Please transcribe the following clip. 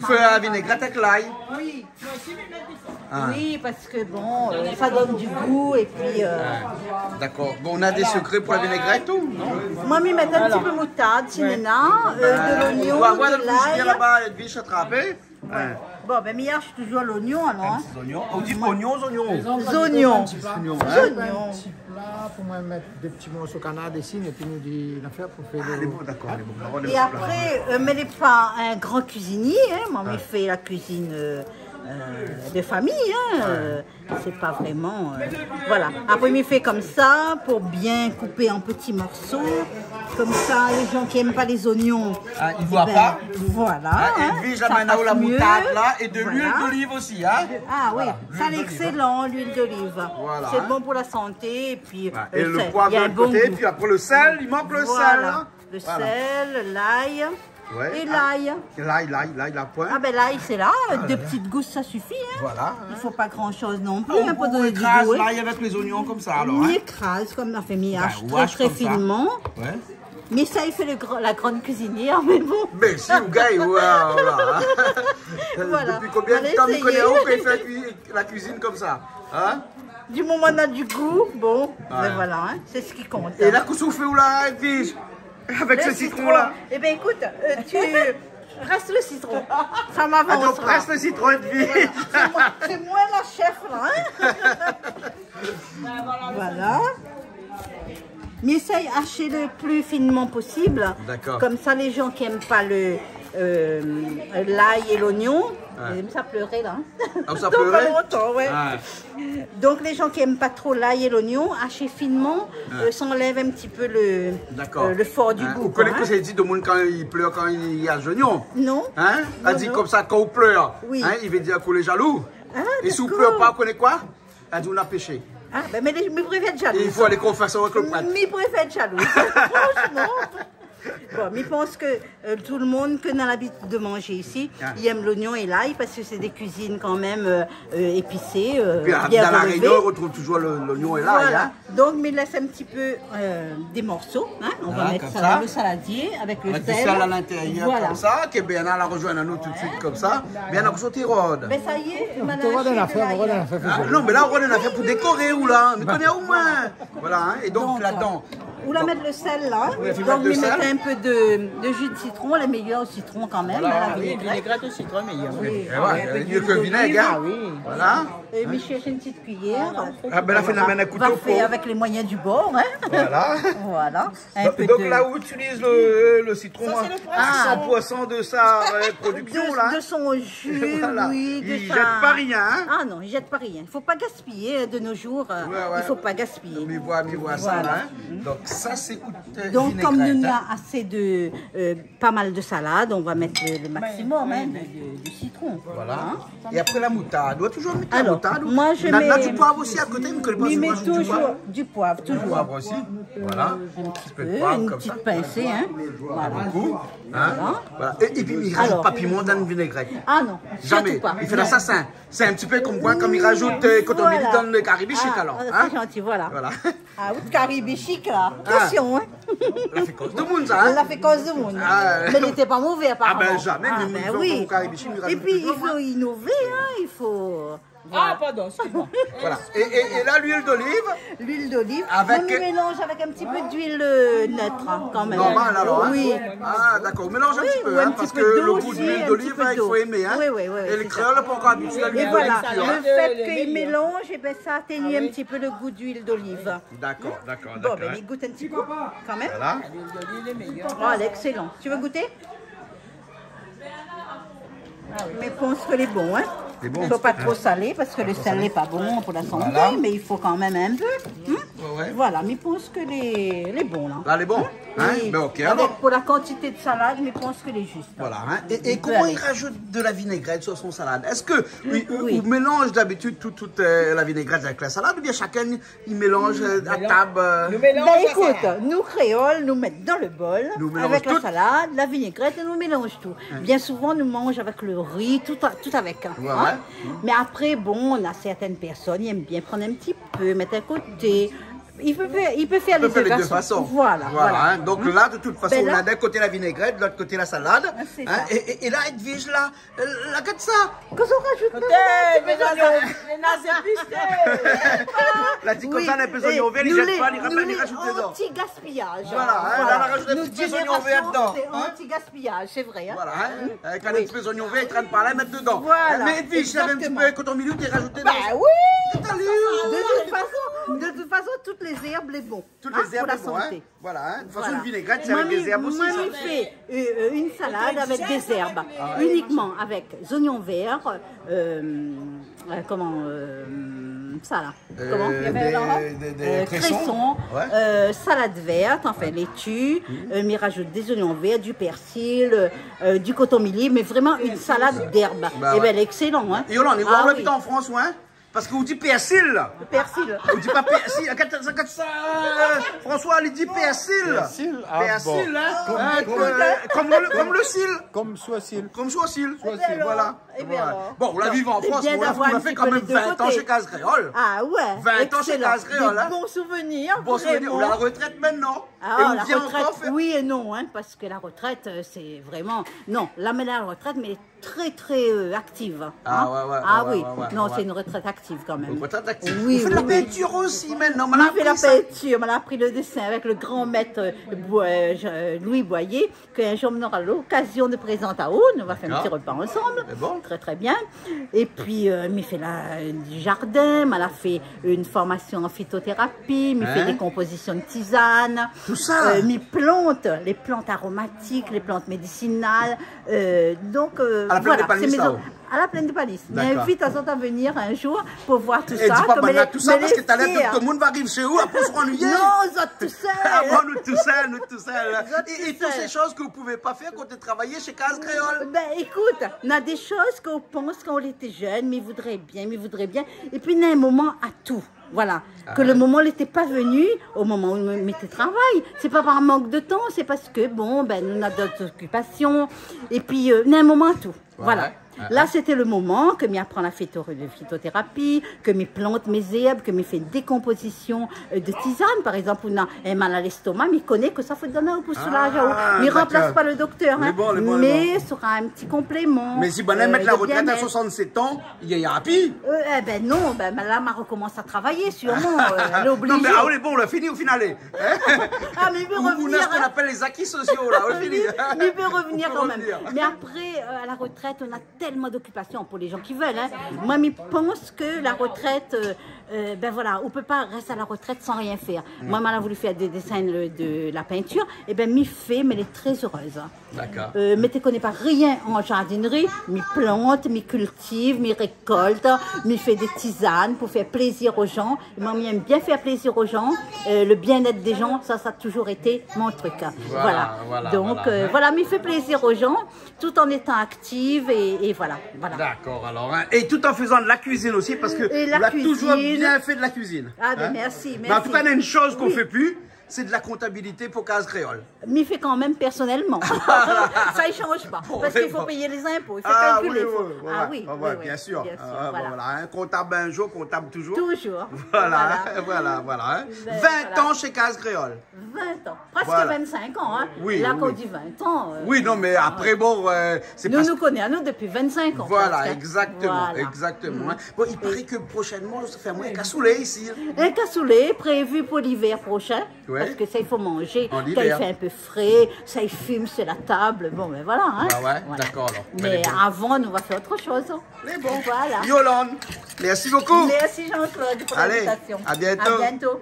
fais la vinaigrette avec l'ail. Oui. Ah. Oui, parce que bon, ça donne du goût et puis... D'accord. Bon, on a des secrets pour la vinaigrette ou non? Moi, je mets un petit peu de moutarde, cinéna, de l'oignon, On va voir le de cuisinier l'ail. là-bas, Edwige attrapé. Bon, ben, meilleur, je toujours l'oignon, alors. Hein. Oignons. On dit oignons, oignons. Oignons. Oignons, hein. Oignons. Petit plat pour moi mettre des petits morceaux canard ici et puis nous dire l'affaire pour faire Elle est bon, d'accord. Elle est bon. On est Et bon, après, mais n'est pas un grand cuisinier, hein. Moi, je fais la cuisine de famille, hein. C'est pas vraiment... voilà. Après, je fais comme ça pour bien couper en petits morceaux. Comme ça, les gens qui n'aiment pas les oignons... Ah, ils voient pas. Voilà. Hein, Edwige, la maintenant la mieux. moutarde là et de Voilà. l'huile d'olive aussi. Hein. Ah oui, Voilà, ça l'huile c'est d'olive, excellent, l'huile d'olive. Voilà, C'est hein. bon pour la santé et puis Et le sel. poivre Il y de a un l'autre bon côté, goût. puis après le sel, il manque le sel. Voilà. Hein. Le Voilà. sel, l'ail Ouais. et l'ail. L'ail, la pointe. Ah ben l'ail c'est là, deux petites gousses ça suffit. Hein. Voilà. Il ne faut pas grand chose non plus On pour donner du écrase goût. Hein. l'ail avec les oignons comme ça alors. On Hein. écrase comme on a fait mi-hache Ben, très wash très comme ça. finement. Ouais. Mais ça il fait la grande cuisinière, mais bon. Mais si, vous gagnez, voilà. Voilà. Depuis combien de Allez, temps vous essayez. connaissez où peut faire la cuisine comme ça? Hein? Du moment on a du goût, bon, ben Ouais. voilà, hein, c'est ce qui compte. Et là, qu'est-ce que vous faites où là, Edwige? Avec ce citron là? Eh bien écoute, tu restes le citron. Ça Ah, m'avance. donc reste le citron, Edwige. C'est moi la chef là. Hein. Voilà. Mais essaye hacher le plus finement possible. D'accord. Comme ça, les gens qui n'aiment pas l'ail et l'oignon, ils aiment ça pleurer là. Hein. Ah, ça Dans pas pleurait? longtemps, ouais. Ah. Donc les gens qui n'aiment pas trop l'ail et l'oignon, hacher finement, s'enlève un petit peu D'accord. le fort du Hein, goût. vous connaissez quoi, que j'ai dit de monde quand il pleure, quand il y a l'oignon? Non. Hein? Non, Elle dit non. comme ça, quand on pleure, Oui. hein, il veut dire qu'on est jaloux. Ah, Et si on ne d'accord. pleure pas, on connaît quoi? Elle dit on a péché. Ah, ben, mais je préfère être Et jalouse. il faut aller confesser avec le prêtre. Je préfère être jalouse. Franchement. Bon, mais je pense que tout le monde qui a l'habitude de manger ici, il aime l'oignon et l'ail parce que c'est des cuisines quand même épicées, Puis bien dans la relevées. réunion, on retrouve toujours l'oignon et l'ail. Voilà. Hein? Donc, mais laisse un petit peu des morceaux. Hein. On va Voilà, mettre comme ça ça. dans le saladier avec le Avec du sel. sel à l'intérieur Voilà. comme ça, que bien la rejoindre à nous tout de suite comme ça. Bien on sauté rôde. Ben ça y est, on a Tu vois lâché dans de l'affaire, on va dans l'ail. l'affaire. Ah, non, mais là, on a fait pour décorer ou là? Mais connais au moins. Voilà, hein? Et donc Donc, là-dedans. Ou la mettre le sel là. Oui, il faut Donc, mettre le lui mettre sel. un peu de jus de citron, la meilleure au citron quand même. Voilà, hein, la oui, vinaigrette. Vinaigrette au citron, meilleur. Oui, Et un ouais, peu mieux d'huile que le vinaigre. d'olive. Hein? oui. Voilà. Et je cherche une petite cuillère. Ah, ben là, on amène un On couteau va pour. faire avec les moyens du bord. Hein. Voilà. Voilà. Un Donc, peu donc de, là où on utilise le citron, Ça, c'est le poisson. c'est 100% de sa production là. de son jus, Voilà. oui. De Il sa... jette pas rien. Hein? Ah non, il jette pas rien. Il ne faut pas gaspiller de nos jours. Ouais, ouais. Il ne faut pas gaspiller. Mi voit ça Voilà. là. Hein? Donc ça c'est Donc, comme nous vinaigrette, hein. avons assez de pas mal de salade, on va mettre le maximum hein, du citron. Voilà. Hein. Et après la moutarde, on doit toujours mettre la Alors, moutarde. moi, je On a mets- du poivre aussi à côté, mais que le poivre, Mais moi, met je mets du poivre. toujours du poivre, Du toujours. poivre aussi. Voilà. Un petit peu, de poivre une comme petite ça. pincée. Hein. Voilà. Beaucoup. Hein? Voilà. Et puis il rajoute Alors. pas piment dans une vinaigrette. Ah non, Jamais. surtout pas. Il fait l'assassin. C'est un petit peu comme quoi, comme il rajoute quand on Voilà. milite dans le caribichique Ah, alors. C'est Hein? gentil, voilà. Voilà. Ah, oui, caribichique là. Attention, hein. La fait cause de monde ça. On Hein? l'a fait cause de monde. Ah, Mais il n'était pas mauvais apparemment. ben, jamais, mais nous, nous, oui. au Caribichi, nous Et rajoutons puis il toujours, faut innover, hein. Il faut... Ah, pardon, excuse-moi. Voilà. Et là, l'huile d'olive, L'huile d'olive. Avec- On le mélange avec un petit peu d'huile neutre hein, quand même. normal alors. Hein? Oui. Ah, d'accord. Mélange un Oui, petit peu, ou un hein, petit parce peu que le d'eau goût aussi, de l'huile un d'olive, petit peu il faut d'eau. aimer. Hein? Oui, oui, oui, Et c'est les ça. créoles, pas encore habitués à Et l'huile voilà, d'olive. le Hein? fait le qu'il meilleur. mélange, et ben, ça atténue un petit peu le goût d'huile d'olive. D'accord, d'accord, Bon, d'accord. ben, il goûte un petit peu quand même. Voilà. L'huile d'olive est meilleure. Oh, elle est excellente. Tu veux goûter? Mais pense que est bon, hein? C'est bon. Il ne faut pas trop salé parce que le sel n'est pas bon pour la santé, Voilà. mais il faut quand même un peu. Hein? Ouais, ouais. Voilà, mais je pense que les bons là. Là, elle est bon. Hein? Oui. Ben, ok, Avec- alors. pour la quantité de salade, mais je pense que est juste. Voilà. Hein? Et peut comment aller. il rajoute de la vinaigrette sur son salade? Est-ce que Oui. on mélange d'habitude toute la vinaigrette avec la salade ou bien chacun il mélange à table Nous mélangeons Ben la écoute, salade. nous créoles, nous mettons dans le bol Nous mélangeons avec la tout. salade, la vinaigrette et nous mélangeons tout. Bien souvent, nous mangeons avec le riz, tout avec. Hein. Ouais, ouais. Mais après, bon, on a certaines personnes qui aiment bien prendre un petit peu, mettre à côté. Il peut faire On peut faire les deux façons. Voilà. Hein. Donc là, de toute façon, Ben on là- a d'un côté la vinaigrette, de l'autre côté la salade. C'est Hein. ça. Et là, Edwige, là, regarde ça. Qu'est-ce qu'on rajoute Les nazes épicées. La petite comme ça, elle a peu d'oignons verts, il jette pas, il rajoute dedans. Anti-gaspillage. Voilà, hein, là, on a rajouté un Notre petit peu d'oignons verts génération, dedans. c'est Hein. anti-gaspillage, c'est vrai. Hein. Voilà, hein. Avec un petit peu d'oignons verts, ils traînent par là, ils mettent dedans. Voilà, Mais Edwige, il y avait un petit exactement. peu coton minute et rajouté Bah dedans. oui. T'as lu? De toute façon, toutes les herbes, les bons. Toutes hein, les herbes, pour la bon, hein. santé. Voilà, hein. De toute façon, Voilà. une vinaigrette, c'est Moi, avec des herbes aussi. Moi, ça. je fais une salade avec des herbes, uniquement avec des oignons verts, ça là, comment Des cressons, Ouais. salade verte, enfin laitue, m'y rajoute des oignons verts, du persil, du coton-milli, mais vraiment une salade d'herbes. Bah Et ouais. bien, elle est excellente. Hein. Et Yolande, Ah on oui. l'habite en France, ouais? Parce que vous dites persil. Le persil. On dit pas persil. François, il dit persil. Persil, ah Persil, bon. hein. Comme le cil. Comme Soisil. Comme Soisil. alors, Voilà. eh bien Voilà. alors. Bon, on la vit en C'est France, bien on l'a d'avoir un fait petit quand peu même les deux 20 ans côtés. chez Case Créole. Ah ouais. 20 ans chez excellent. Case Créole, Des hein. bons souvenirs. Bon souvenir, ou vraiment. la retraite maintenant. Ah, Et on la vient retraite, encore faire. oui et non, hein, parce que la retraite, c'est vraiment... Non, là, mais la retraite, mais très, très active. Hein. Ah, ouais, Ah ouais, oui, ouais, ouais, non, ouais. c'est une retraite active quand même. Une retraite active. Oui, On fait de oui, la oui. peinture aussi maintenant. On a fait la peinture, on a appris le dessin avec le grand maître Louis Boyer, qu'un jour on aura l'occasion de présenter à Aune. On va faire un petit repas ensemble. C'est bon. Très très bien. Et puis, il fait du jardin, elle a fait une formation en phytothérapie, il fait des compositions de tisanes. Tout ça. Il plante les plantes aromatiques, les plantes médicinales. Donc, À la plaine voilà, des Palmistes, c'est là-haut. à la plaine des Palmistes. Mais D'accord. invite à à venir un jour pour voir tout Et ça. dis pas comme elle banal est- tout ça mais parce elle que est t'as l'air fière. que tout le monde va arriver chez vous après se ennuyer. Non, vous êtes tout seul. Ah bon, nous tout seuls, nous tout seuls. Et tout toutes seuls. ces choses que vous pouvez pas faire quand vous travaillez chez Case Créole. Ben écoute, on a des choses qu'on pense quand on était jeune, mais il voudrait bien. Et puis il y a un moment à tout. Voilà, que le moment n'était pas venu au moment où on mettait travail. C'est pas par manque de temps, c'est parce que bon, ben nous on a d'autres occupations. Et puis il y a un moment à tout. Voilà. Là, c'était le moment que m'y apprend la phytothérapie, que m'y plante mes herbes, que m'y fait décomposition de tisane. Par exemple, on a un mal à l'estomac, m'y connaît que ça faut donner un peu de soulagement. Mais remplace pas le docteur, hein, mais sera un petit complément. Mais si Bonnet met la de retraite à bien-être. 67 ans, il y a rapide. Eh ben non, ben là, ma recommence à travailler, sûrement. Elle est obligée. Non, mais ah oui, bon, on l'a fini au final. Ah, mais il veut On a revenir. ce qu'on appelle les acquis sociaux, là, on l'a fini. Mais il peut revenir On peut quand même. revenir. Mais après, à la retraite, on a tellement d'occupations pour les gens qui veulent. Hein. Moi, je pense que la retraite, ben voilà, on ne peut pas rester à la retraite sans rien faire. Moi, elle a voulu faire des dessins de la peinture. Et bien, m'y fait, mais elle est très heureuse. D'accord. Mais tu ne connais pas rien en jardinerie. M'y plante, m'y cultive, m'y récolte, m'y fait des tisanes pour faire plaisir aux gens. Et moi, j'aime bien faire plaisir aux gens. Le bien-être des gens, ça a toujours été mon truc. Voilà. Donc, voilà, m'y fait plaisir aux gens tout en étant active et voilà. D'accord, alors. Hein. Et tout en faisant de la cuisine aussi, parce que Et la vous avez cuisine. toujours bien fait de la cuisine. Ah, ben Hein. merci. Mais en tout cas, il y a une chose qu'on Oui. ne fait plus, c'est de la comptabilité pour Case Créole. M'y fait quand même personnellement. Ça ne change pas. Bon, parce c'est qu'il faut bon. payer les impôts, il faut Ah calculer. oui, faut- oui, Ah oui, oui, bien sûr. Ah, voilà. voilà, hein. Comptable un jour, comptable toujours. Toujours. Voilà, voilà. Hein. Ben, 20 voilà. ans chez Case Créole. 20 ans. Presque Voilà. 25 ans. Hein. Oui, Là, oui, quand on oui. dit 20 ans. Oui, non, mais après, bon, c'est Nous parce nous connaissons, nous, depuis 25 ans. Voilà, presque, hein. exactement, Voilà. exactement. Hein. Bon, il paraît que prochainement, ça fait moins un cassoulet ici. Un cassoulet prévu pour l'hiver prochain. Ouais. Parce que ça, il faut manger. En Quand il hiver. fait un peu frais, ça, il fume sur la table. Bon, ben voilà. Hein. Ah ouais, Voilà. d'accord, alors. Mais bon. avant, nous, on va faire autre chose. Mais bon, Voilà. Yolande, merci beaucoup. Merci Jean-Claude pour Allez, l'invitation. à bientôt. À bientôt.